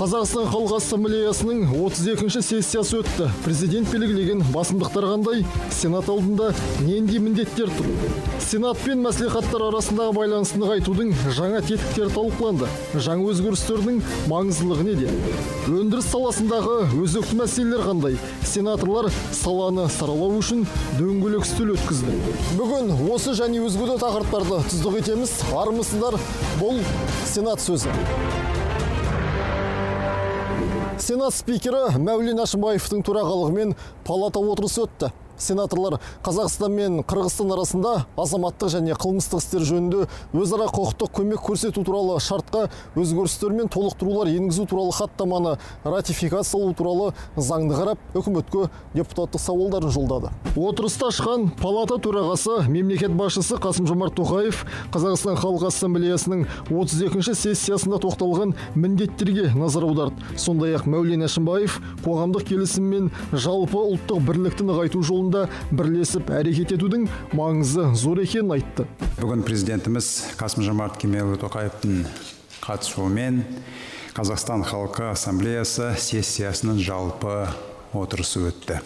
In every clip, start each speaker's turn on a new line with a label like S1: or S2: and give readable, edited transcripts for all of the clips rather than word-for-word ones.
S1: Қазақстан Халқы Ассамблеясының 32-ші сессиясы өтті. Президент белгілеген басымдықтар қандай? Сенат алдында нендей міндеттер тұр? Сенат пен мәслихаттар арасындағы байланысты нығайтудың жаңа тетіктері талқыланды. Жаңа өзгерістердің маңыздылығы неде? Өндіріс саласындағы өзекті мәселелер қандай? Сенаторлар саланы саралау үшін дөңгелек үстел өткізді. Бүгін осы және өзге де тақырыптарды тұздық етеміз. Армысыздар, бұл Сенат сөзі. Сенат спикері Мәулен Әшімбаевтың төрағалығымен палата отырысы өтті. Сенаторлар Қазақстан мен Қырғызстан арасында азаматтық және қылмыстық істер жөнінде өзара құқықтық көмек көрсету туралы шартқа өзгерістер мен толықтырулар енгізу туралы хаттаманы ратификациялау туралы заңды қарап, үкіметке депутаттық сауалдарын жолдады. Отырысты ашқан палата төрағасы мемлекет басшысы Қасым-Жомарт Тоқаев Қазақстан Халқы Ассамблеясының 32-ші сессиясында тоқталған міндеттерге назар аударды. Сондай-ақ Мәулен Әшімбаев қоғамдық келісім мен жалпы ұлттық бірлікті нығайту жолында бірлесіп әрекет етудің маңызы зор екенін айтты.
S2: Бүгін президентіміз Қасым-Жомарт Кемелұлы Тоқаевтың қатысуымен Қазақстан Халқы Ассамблеясы сессиясының жалпы отырысы өтті.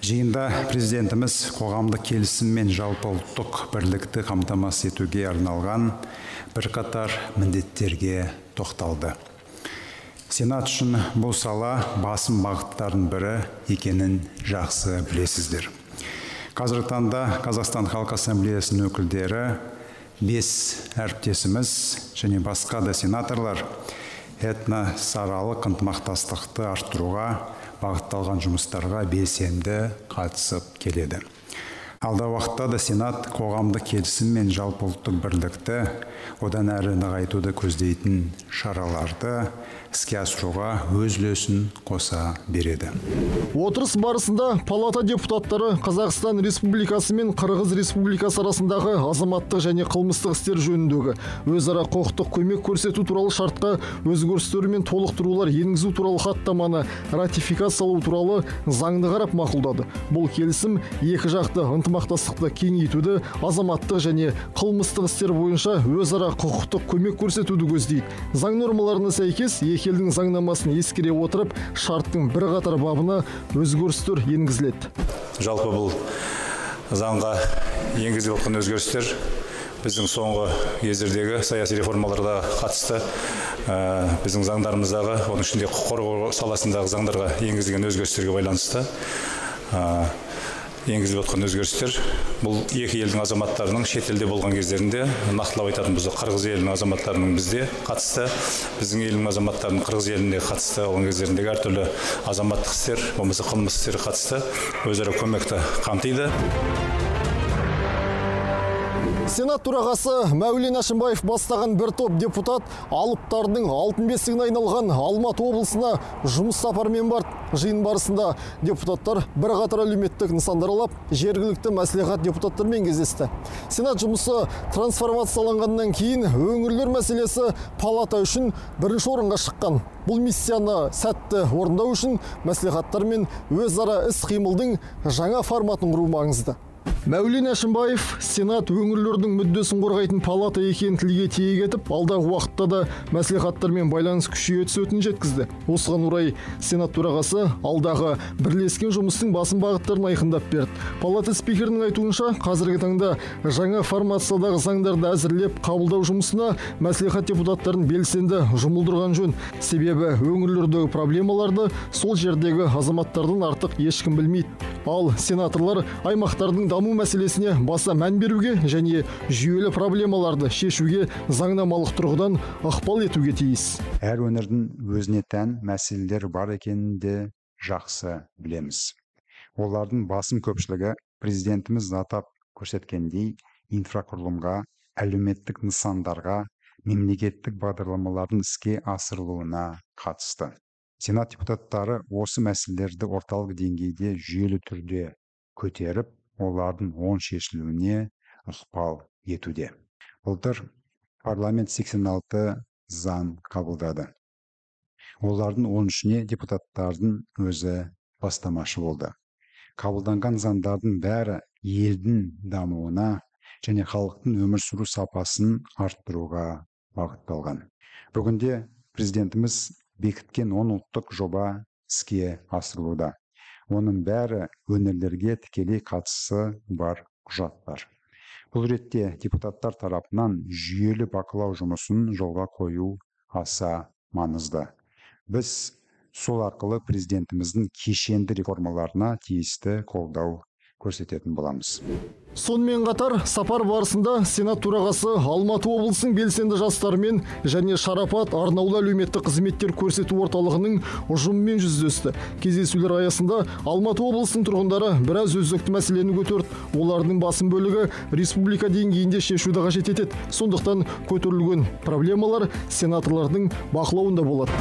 S2: Жиында президентіміз қоғамдық келісім мен жалпы ұлттық бірлікті қамтамасыз етуге арналған бірқатар міндеттерге тоқталды. Сенат үшін бұл сала басым бағыттардың бірі екенін жақсы білесіздер. Қазіргі таңда Қазақстан Халқы Ассамблеясының өкілдері 5 әріптесіміз және басқа да сенаторлар этносаралық ынтымақтастықты арттыруға бағытталған жұмыстарға белсенді қатысып келеді. Алдағы уақытта да Сенат қоғамдық келісім мен жалпы ұлттық бірлікті одан әрі нығайтуды көздейтін шараларды іске асыруға өз үлесін қоса береді.
S1: Отырыс барысында палата депутаттары Қазақстан Республикасы мен Қырғыз Республикасы арасындағы азаматтық және қылмыстық істер жөніндегі өзара құқықтық көмек көрсету туралы шартқа өзгерістер мен толықтырулар енгізу туралы хаттаманы ратификациялау туралы заңды қарап мақұлдады. Бұл келісім екі жақты ынтымақтастықты кеңейтуді, азаматтық және қылмыстық істер бойынша өзара құқықтық көмек көрсетуді көздейді. Заң нормаларына сәйкес екі елдің заңнамасын ескере отырып, шарттың бірқатар бабына өзгерістер енгізіледі.
S3: Жалпы бұл заңға енгізіліп жатқан өзгерістер біздің соңғы кездердегі саяси реформаларға қатысты біздің заңдарымыздағы, оның ішінде құқық қорғау саласындағы заңдарға енгізілген өзгерістерге байланысты енгізіліп жатқан өзгерістер бұл екі елдің азаматтарының шетелде болған кездерінде, нақтылап айтатын болсақ, Қырғыз елінің азаматтарының бізде қатысты, біздің елдің азаматтарының Қырғыз елінде қатысты болған кездеріндегі әртүрлі азаматтық істер, болмаса қылмыстық істер қатысты өзара көмекті қамтиды.
S1: Сенат төрағасы Мәулен Әшімбаев бастаған бір топ депутат алыптардың алтын бесігіне айналған Алматы облысына жұмыс сапарымен барды. Жиын барысында депутаттар бірқатар әлеуметтік нысандар алып, жергілікті мәслихат депутаттарымен кездесті. Сенат жұмысы трансформацияланғаннан кейін өңірлер мәселесі палата үшін бірінші орынға шыққан. Бұл миссияны сәтті орындау үшін мәслихаттар мен өзара іс-қимылдың жаңа форматын құру маңызды. Мәулен Әшімбаев Сенат өңірлердің мүддесін қорғайтын палата екенін тілге тиек етіп, алдағы уақытта да мәслихаттармен байланыс күшейе түсетінін жеткізді. Осыған орай Сенат төрағасы алдағы бірлескен жұмыстың басым бағыттарын айқындап берді. Палата спикерінің айтуынша, қазіргі таңда жаңа формациядағы заңдарды әзірлеп қабылдау жұмысына мәслихат депутаттарын белсенді жұмылдырған жөн. Себебі өңірлердегі проблемаларды сол жердегі азаматтардан артық ешкім білмейді. Ал сенаторлар аймақтардың даму мәселесіне баса мән беруге және жүйелі проблемаларды шешуге заңнамалық тұрғыдан ықпал етуге тиіс.
S2: Әр өңірдің өзіне тән мәселелер бар екенін де жақсы білеміз. Олардың басым көпшілігі президентіміз атап көрсеткендей инфрақұрылымға, әлеуметтік нысандарға, мемлекеттік бағдарламалардың іске асырылуына қатысты. Сенат депутаттары осы мәселелерді орталық деңгейде жүйелі түрде көтеріп, олардың оң шешілуіне ықпал етуде. Былтыр парламент 86 заң қабылдады. Олардың 13-не депутаттардың өзі бастамашы болды. Қабылданған заңдардың бәрі елдің дамуына және халықтың өмір сүру сапасын арттыруға бағытталған. Бүгінде президентіміз бекіткен 10 ұлттық жоба іске асырылуда. Оның бәрі өңірлерге тікелей қатысы бар құжаттар. Бұл ретте депутаттар тарапынан жүйелі бақылау жұмысын жолға қою аса маңызды. Біз сол арқылы президентіміздің кешенді реформаларына тиісті қолдау көрсететін боламыз.
S1: Сонымен қатар, сапар барысында Сенат төрағасы Алматы облысының белсенді жастарымен және Шарапат арнаулы әлеуметтік қызметтер көрсету орталығының ұжымымен жүздесті. Кездесулер аясында Алматы облысының тұрғындары біраз өзекті мәселені көтерді. Олардың басым бөлігі республика деңгейінде шешуді қажет етеді. Сондықтан көтерілген проблемалар сенаторлардың бақылауында болады.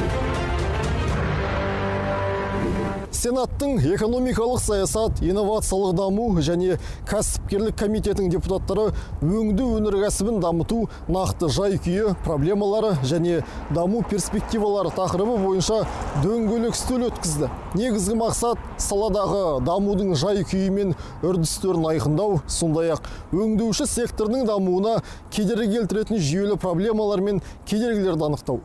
S1: Сенаттың экономикалық саясат, инновациялық даму және кәсіпкерлік комитетінің депутаттары өңдеу өнеркәсібін дамыту, нақты жай-күйі, проблемалары және даму перспективалары тақырыбы бойынша дөңгелек үстел өткізді. Негізгі мақсат саладағы дамудың жай-күйі мен үрдістерін айқындау, сондай-ақ өңдеуші секторының дамуына кедергі келтіретін жүйелі проблемалар мен кедергілерді анықтау.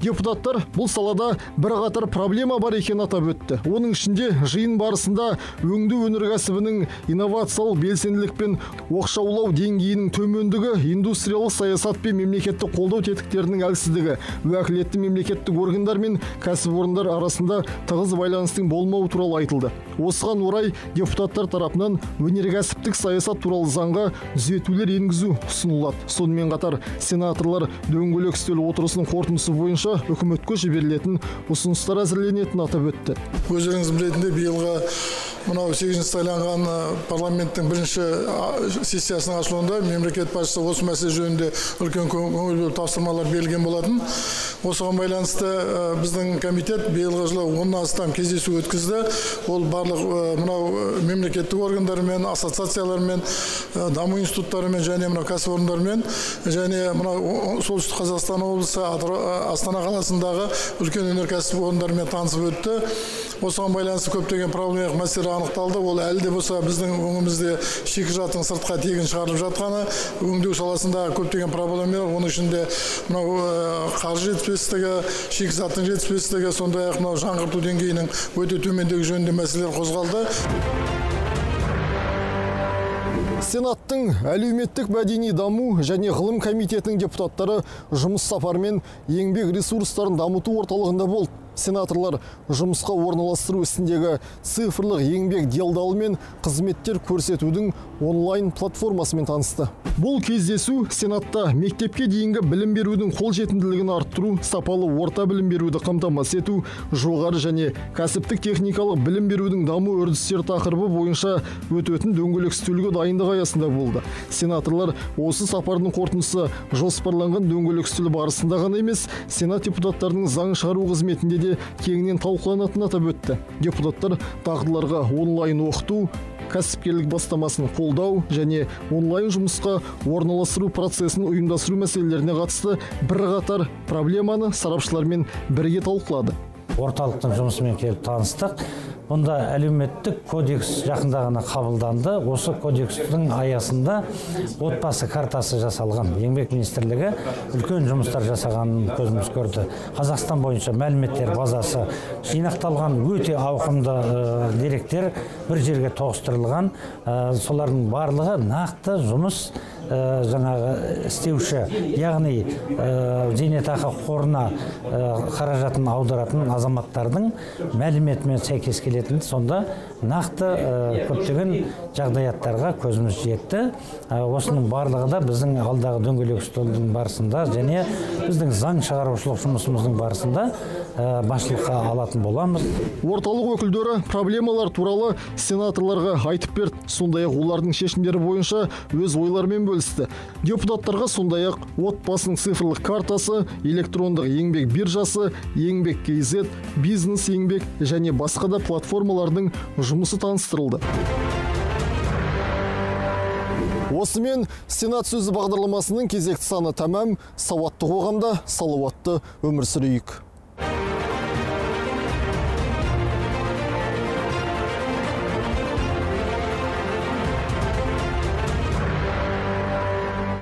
S1: Депутаттар бұл салада бірқатар проблема бар екенін атап өтті. Оның ішінде жиын барысында өңдеу өнеркәсібінің инновациялық белсенділік пен оқшаулау деңгейінің төмендігі, индустриялық саясат пен мемлекеттік қолдау тетіктерінің әлсіздігі, уәкілетті мемлекеттік органдар мен кәсіпорындар арасында тығыз байланыстың болмауы туралы айтылды. Осыған орай депутаттар тарапынан өнеркәсіптік саясат туралы заңға түзетулер енгізу ұсынылады. Сонымен қатар сенаторлар дөңгелек үстел отырысының қорытындысы бойынша үкіметке жіберілетін ұсыныстар әзірленетінін атап өтті.
S4: Өздеріңіз білетіндей, биылғы мынау 8-ші сайланған парламенттің бірінші сессиясының ашылуында мемлекет басшысы осы мәселе жөнінде үлкен көңіл бөліп тапсырмалар берілген болатын. Осыған байланысты біздің комитет биылғы жылы 10-нан астам кездесу өткізді. Ол барлық мынау мемлекеттік органдармен, ассоциациялармен, даму институттарымен және мынау кәсіпорындармен және мынау солтүстік Қазақстан облысы Астана қаласындағы үлкен өнеркәсіп орындарымен танысып өтті. Осыған байланысты көптеген проблемалық мәселелер анықталды. Ол әлі де болса біздің өңірімізде шикізаттың сыртқа тегін шығарылып жатқаны, өңдеу саласындағы көптеген проблемалар, оның ішінде мынау қаржы жетіспеушілігі, шикізаттың жетіспеушілігі, сондай-ақ мынау жаңғырту деңгейінің өте төмендігі жөнінде мәселелер қозғалды.
S1: Сенаттың әлеуметтік мәдени даму және ғылым комитетінің депутаттары жұмыс сапарымен еңбек ресурстарын дамыту орталығында болды. Сенаторлар жұмысқа орналастыру ісіндегі цифрлық еңбек делдалы мен қызметтер көрсетудің онлайн платформасымен танысты. Бұл кездесу Сенатта мектепке дейінгі білім берудің қолжетімділігін арттыру, сапалы орта білім беруді қамтамасыз ету, жоғары және кәсіптік техникалық білім берудің даму үрдістері тақырыбы бойынша өтетін дөңгелек үстелге дайындық аясында болды. Сенаторлар осы сапардың қорытындысы жоспарланған дөңгелек үстел барысында ғана емес, Сенат депутаттарының заң шығару қызметінде де кеңінен талқыланатынын атап өтті. Депутаттар дағдыларға онлайн оқыту, кәсіпкерлік бастамасын қолдау және онлайн жұмысқа орналастыру процесін ұйымдастыру мәселелеріне қатысты бірқатар проблеманы сарапшылармен бірге талқылады.
S5: Орталықтың жұмысымен келіп таныстық. Бұнда әлеуметтік кодекс жақында ғана қабылданды. Осы кодекстің аясында отбасы картасы жасалған. Еңбек министрлігі үлкен жұмыстар жасағанын көзіміз көрді. Қазақстан бойынша мәліметтер базасы жинақталған, өте ауқымды деректер бір жерге тоғыстырылған. Солардың барлығы нақты жұмыс жаңағы істеуші, яғни зейнетақы қорына қаражатын аударатын азаматтардың мәліметімен сәйкес келетін, сонда нақты көптеген жағдаяттарға көзіміз жетті. Осының барлығы да біздің алдағы дөңгелек үстелдің барысында және біздің заң шығарушылық жұмысымыздың барысында басшылыққа алатын боламыз.
S1: Орталық өкілдері проблемалар туралы сенаторларға айтып берді. Сондай-ақ олардың шешімдері бойынша өз ойларымен бөлісті. Депутаттарға сондай-ақ отбасының цифрлық картасы, электрондық еңбек биржасы, еңбек KZ, бизнес еңбек және басқа да платформалардың жұмысы таныстырылды. Осымен Сенат сөзі бағдарламасының кезекті саны тәмам. Сауатты қоғамда салауатты өмір сүрейік.